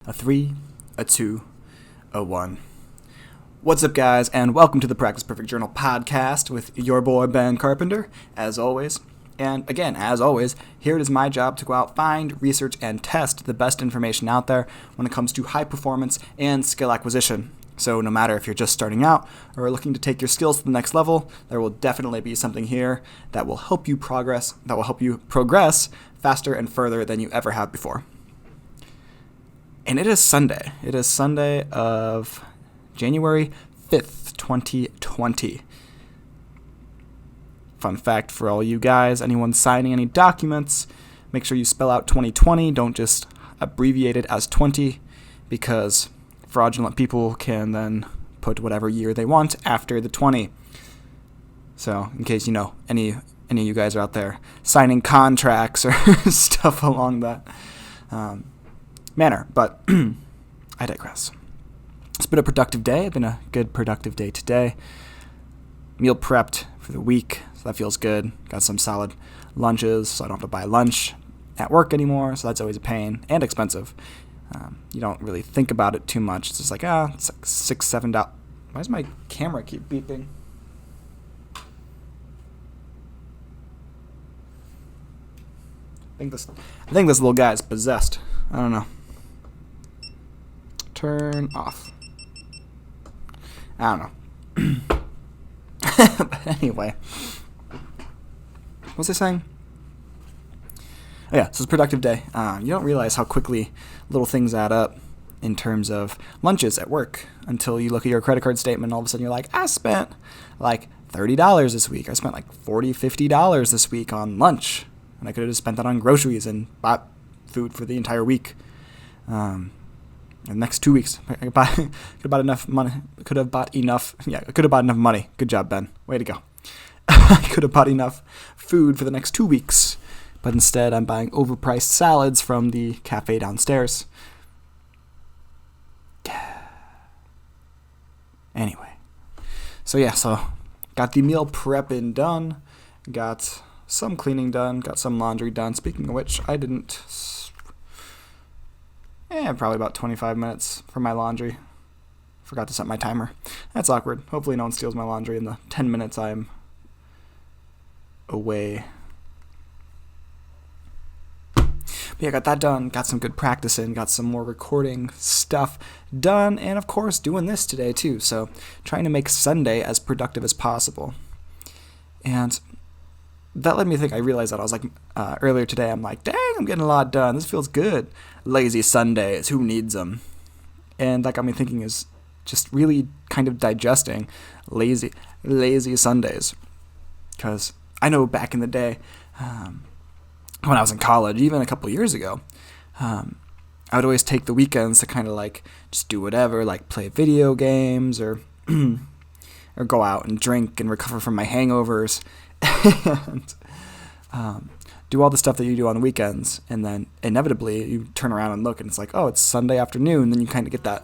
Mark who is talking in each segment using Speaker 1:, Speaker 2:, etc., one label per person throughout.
Speaker 1: A 3, a 2, a 1. What's up, guys, and welcome to the Practice Perfect Journal podcast with your boy, Ben Carpenter, as always. And again, as always, here it is my job to go out, find, research, and test the best information out there when it comes to high performance and skill acquisition. So no matter if you're just starting out or looking to take your skills to the next level, there will definitely be something here that will help you progress faster and further than you ever have before. And it is Sunday. It is Sunday of January 5th, 2020. Fun fact for all you guys, anyone signing any documents, make sure you spell out 2020. Don't just abbreviate it as 20, because fraudulent people can then put whatever year they want after the 20. So in case any of you guys are out there signing contracts or stuff along that manner. But I digress. It's been a productive day. It's been a good productive day today. Meal prepped for the week, so that feels good. Got some solid lunches, so I don't have to buy lunch at work anymore, so that's always a pain and expensive. You don't really think about it too much. It's just like, it's like $6, $7. Why does my camera keep beeping? I think this little guy is possessed. I don't know. Turn off. I don't know. But anyway, what was I saying? Oh yeah, so it's a productive day. You don't realize how quickly little things add up in terms of lunches at work until you look at your credit card statement and all of a sudden you're like, I spent like $30 this week. I spent like $40, $50 this week on lunch. And I could have just spent that on groceries and bought food for the entire week. The next 2 weeks, I could have bought enough money. I could have bought enough money. Good job, Ben. Way to go. I could have bought enough food for the next 2 weeks. But instead, I'm buying overpriced salads from the cafe downstairs. Anyway. So got the meal prepping done. Got some cleaning done. Got some laundry done. Speaking of which, I didn't... probably about 25 minutes for my laundry. Forgot to set my timer. That's awkward. Hopefully no one steals my laundry in the 10 minutes I'm away. But yeah, got that done. Got some good practice in. Got some more recording stuff done. And of course, doing this today too. So trying to make Sunday as productive as possible. And that led me to think, I realized that I was like, earlier today, I'm like, dang, I'm getting a lot done. This feels good. Lazy Sundays, who needs them? And that got me thinking, is just really kind of digesting lazy Sundays. Because I know back in the day, when I was in college, even a couple years ago, I would always take the weekends to kind of like just do whatever, like play video games or or go out and drink and recover from my hangovers. And do all the stuff that you do on the weekends, and then inevitably you turn around and look and it's like, oh, it's Sunday afternoon. Then you kind of get that,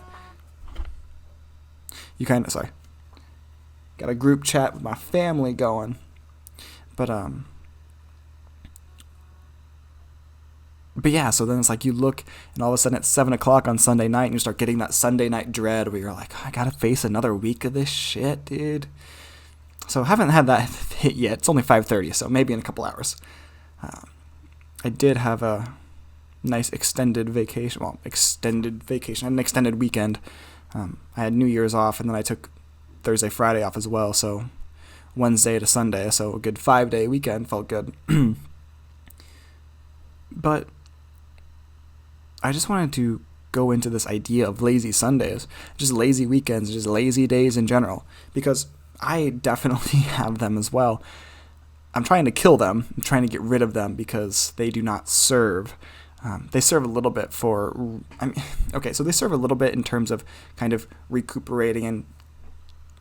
Speaker 1: got a group chat with my family going, but yeah, so then it's like you look and all of a sudden it's 7 o'clock on Sunday night and you start getting that Sunday night dread where you're like, I gotta face another week of this shit, dude. So I haven't had that hit yet. It's only 5:30, so maybe in a couple hours. I did have a nice extended vacation. I had an extended weekend. I had New Year's off, and then I took Thursday, Friday off as well, so Wednesday to Sunday, so a good 5-day weekend. Felt good. But I just wanted to go into this idea of lazy Sundays, just lazy weekends, just lazy days in general, because I definitely have them as well. I'm trying to kill them. I'm trying to get rid of them because they do not serve. They serve a little bit so they serve a little bit in terms of kind of recuperating and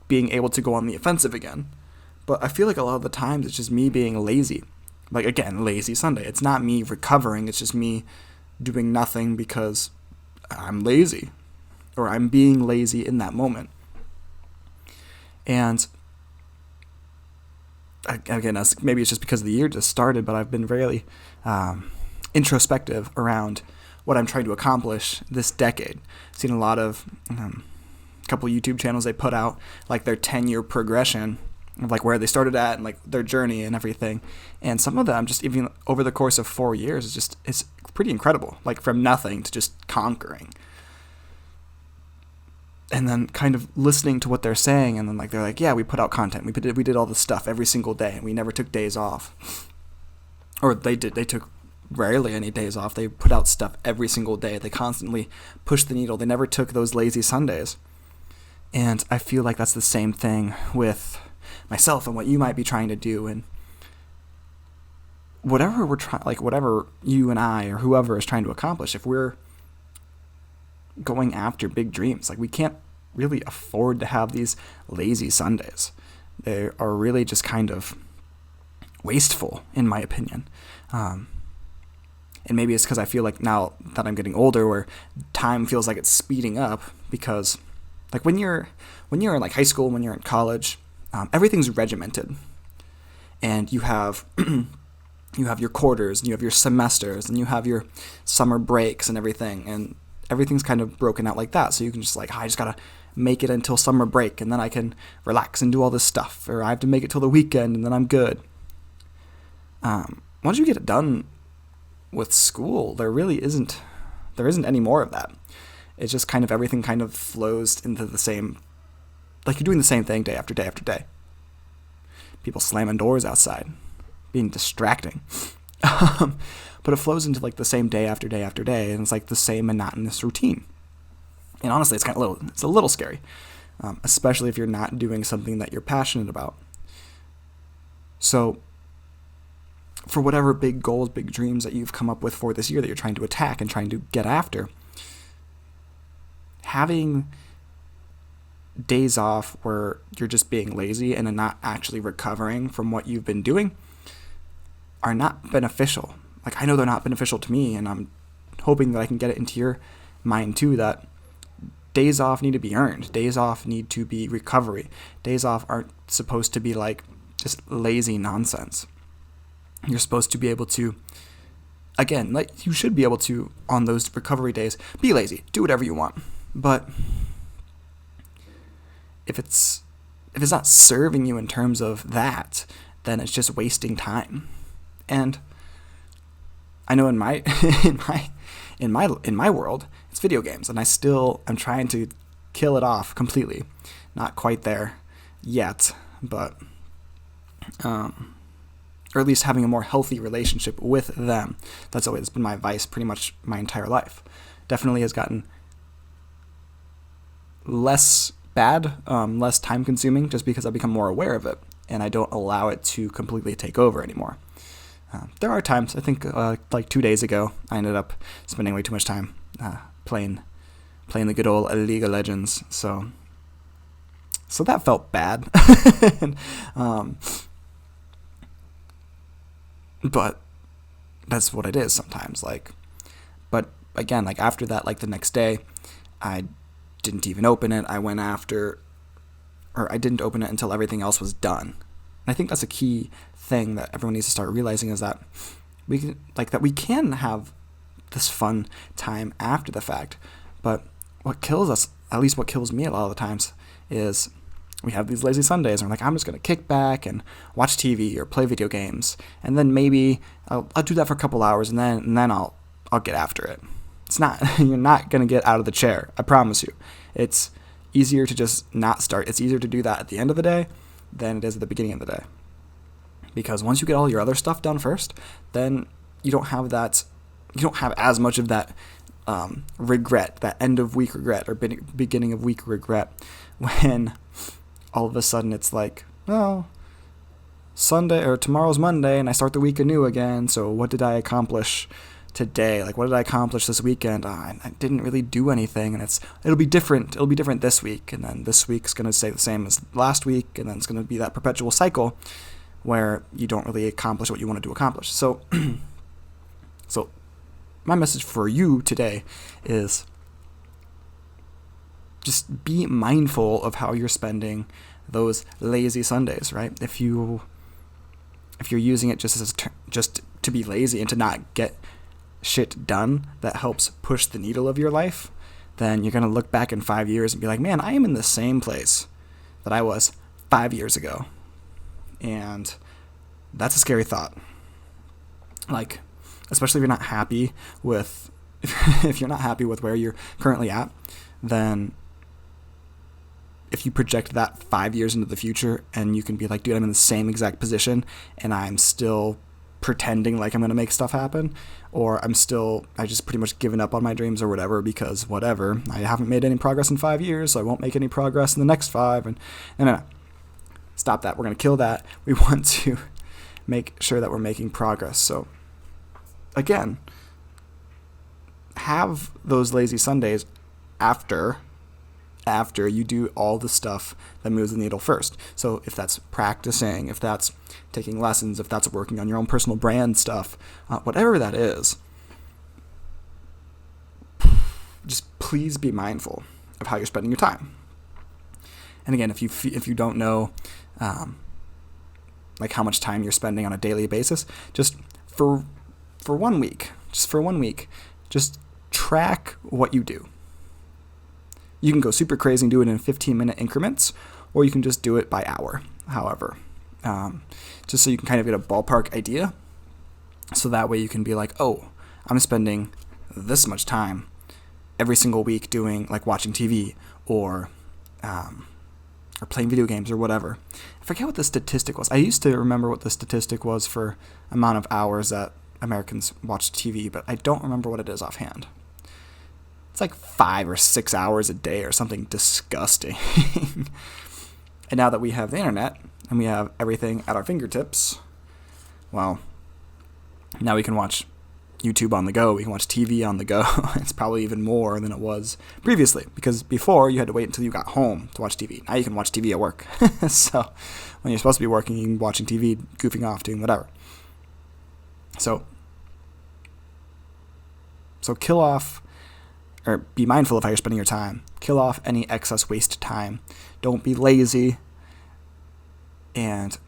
Speaker 1: being able to go on the offensive again. But I feel like a lot of the times it's just me being lazy. Like, again, lazy Sunday. It's not me recovering. It's just me doing nothing because I'm lazy, or I'm being lazy in that moment. And again, maybe it's just because the year just started, but I've been really introspective around what I'm trying to accomplish this decade. I've seen a lot of couple YouTube channels they put out like their 10-year progression of like where they started at and like their journey and everything. And some of them just even over the course of 4 years it's pretty incredible. Like from nothing to just conquering. And then kind of listening to what they're saying, and then like they're like, yeah, we put out content, we did all this stuff every single day, and we never took days off. Or they took rarely any days off. They put out stuff every single day. They constantly pushed the needle. They never took those lazy Sundays. And I feel like that's the same thing with myself and what you might be trying to do. And whatever we're trying, like whatever you and I or whoever is trying to accomplish, if we're going after big dreams, like we can't really afford to have these lazy Sundays. They are really just kind of wasteful, in my opinion. And maybe it's because I feel like now that I'm getting older, where time feels like it's speeding up, because like when you're in like high school, when you're in college, everything's regimented, and you have you have your quarters, and you have your semesters, and you have your summer breaks and everything, and everything's kind of broken out like that. So you can just like, I just gotta make it until summer break, and then I can relax and do all this stuff, or I have to make it till the weekend, and then I'm good. Once you get it done with school, there isn't any more of that. It's just kind of everything kind of flows into the same, like you're doing the same thing day after day after day. People slamming doors outside, being distracting. But it flows into like the same day after day after day, and it's like the same monotonous routine. And honestly, it's a little scary, especially if you're not doing something that you're passionate about. So for whatever big goals, big dreams that you've come up with for this year that you're trying to attack and trying to get after, having days off where you're just being lazy and not actually recovering from what you've been doing are not beneficial. Like, I know they're not beneficial to me, and I'm hoping that I can get it into your mind too, that days off need to be earned. Days off need to be recovery. Days off aren't supposed to be like just lazy nonsense. You're supposed to be able to, again, like you should be able to, on those recovery days, be lazy, do whatever you want. But if it's not serving you in terms of that, then it's just wasting time. And I know in my in my world, it's video games, and I'm trying to kill it off completely. Not quite there yet, but or at least having a more healthy relationship with them. That's always been my vice pretty much my entire life. Definitely has gotten less bad, less time consuming, just because I've become more aware of it, and I don't allow it to completely take over anymore. There are times, I think like 2 days ago, I ended up spending way too much time playing the good old League of Legends, so that felt bad. But that's what it is sometimes. But again, like after that, like the next day, I didn't even open it. I didn't open it until everything else was done. And I think that's a key thing that everyone needs to start realizing, is that we can have this fun time after the fact. But what kills us, at least what kills me a lot of the times, is we have these lazy Sundays, and we're like, I'm just going to kick back and watch TV or play video games, and then maybe I'll do that for a couple hours, and then I'll get after it. It's not, you're not going to get out of the chair, I promise you. It's easier to just not start. It's easier to do that at the end of the day than it is at the beginning of the day. Because once you get all your other stuff done first, then you don't have as much of that regret, that end of week regret or beginning of week regret, when all of a sudden it's like, oh, Sunday or tomorrow's Monday and I start the week anew again. So what did I accomplish today? Like, what did I accomplish this weekend? I didn't really do anything, and it'll be different. It'll be different this week, and then this week's going to stay the same as last week, and then it's going to be that perpetual cycle where you don't really accomplish what you wanted to accomplish. So my message for you today is just be mindful of how you're spending those lazy Sundays, right? If you're using it just to be lazy and to not get shit done that helps push the needle of your life, then you're going to look back in 5 years and be like, man, I am in the same place that I was 5 years ago. And that's a scary thought. Like, especially if you're not happy with, if you're not happy with where you're currently at, then if you project that 5 years into the future and you can be like, dude, I'm in the same exact position and I'm still pretending like I'm going to make stuff happen, or I just pretty much given up on my dreams or whatever, because whatever, I haven't made any progress in 5 years, so I won't make any progress in the next 5. And no. Stop that. We're going to kill that. We want to make sure that we're making progress. So again, have those lazy Sundays after you do all the stuff that moves the needle first. So if that's practicing, if that's taking lessons, if that's working on your own personal brand stuff, whatever that is, just please be mindful of how you're spending your time. And again, if you don't know like how much time you're spending on a daily basis, just for 1 week, just track what you do. You can go super crazy and do it in 15-minute increments, or you can just do it by hour, however. Just so you can kind of get a ballpark idea. So that way you can be like, oh, I'm spending this much time every single week doing, like, watching TV or playing video games or whatever. I forget what the statistic was. I used to remember what the statistic was for amount of hours that Americans watch TV, but I don't remember what it is offhand. It's like 5 or 6 hours a day or something disgusting. And now that we have the internet and we have everything at our fingertips, well, now we can watch YouTube on the go. We can watch TV on the go. It's probably even more than it was previously, because before you had to wait until you got home to watch TV. Now you can watch TV at work. So when you're supposed to be working, you can be watching TV, goofing off, doing whatever. So kill off, or be mindful of how you're spending your time. Kill off any excess waste time. Don't be lazy, and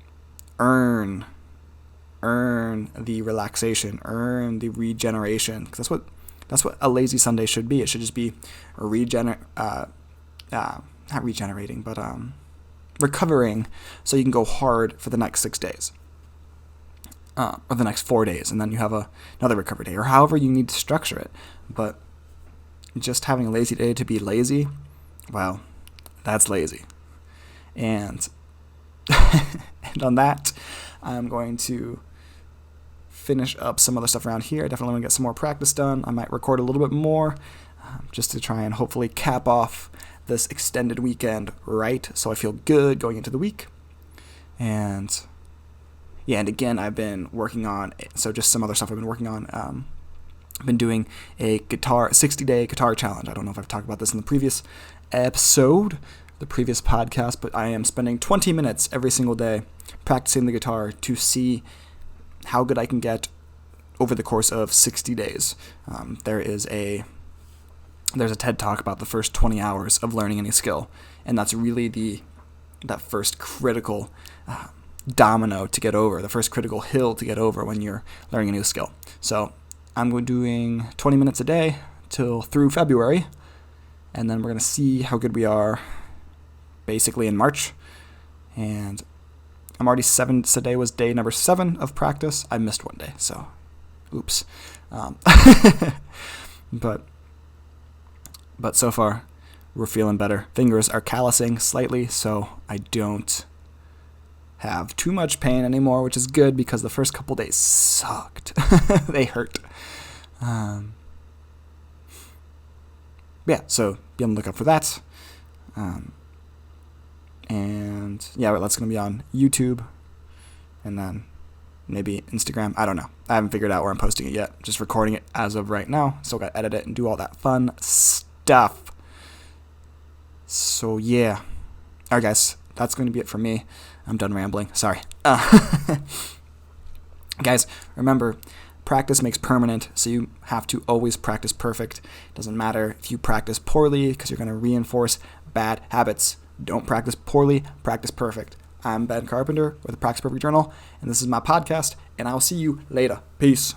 Speaker 1: earn the relaxation, earn the regeneration, because that's what a lazy Sunday should be. It should just be not regenerating, but recovering, so you can go hard for the next 6 days, or the next 4 days, and then you have another recovery day, or however you need to structure it. But just having a lazy day to be lazy, well, that's lazy. And and on that, I'm going to finish up some other stuff around here. I definitely want to get some more practice done. I might record a little bit more, just to try and hopefully cap off this extended weekend right, so I feel good going into the week. And yeah, and again, I've been working on, so just some other stuff I've been working on. I've been doing a 60-day guitar challenge. I don't know if I've talked about this in the previous episode, the previous podcast, but I am spending 20 minutes every single day practicing the guitar to see how good I can get over the course of 60 days. There's a TED Talk about the first 20 hours of learning any skill, and that's really that first critical domino to get over, the first critical hill to get over when you're learning a new skill. So I'm doing 20 minutes a day through February, and then we're going to see how good we are basically in March. And I'm already today was day number 7 of practice. I missed one day, so oops. But so far, we're feeling better. Fingers are callousing slightly, so I don't have too much pain anymore, which is good, because the first couple days sucked. They hurt. Yeah, so be on the lookout for that. And yeah, that's going to be on YouTube, and then maybe Instagram. I don't know. I haven't figured out where I'm posting it yet. Just recording it as of right now. Still got to edit it and do all that fun stuff. So yeah. All right, guys. That's going to be it for me. I'm done rambling. Sorry. Guys, remember, practice makes permanent, so you have to always practice perfect. It doesn't matter if you practice poorly, because you're going to reinforce bad habits. Don't practice poorly, practice perfect. I'm Ben Carpenter with the Practice Perfect Journal, and this is my podcast, and I will see you later. Peace.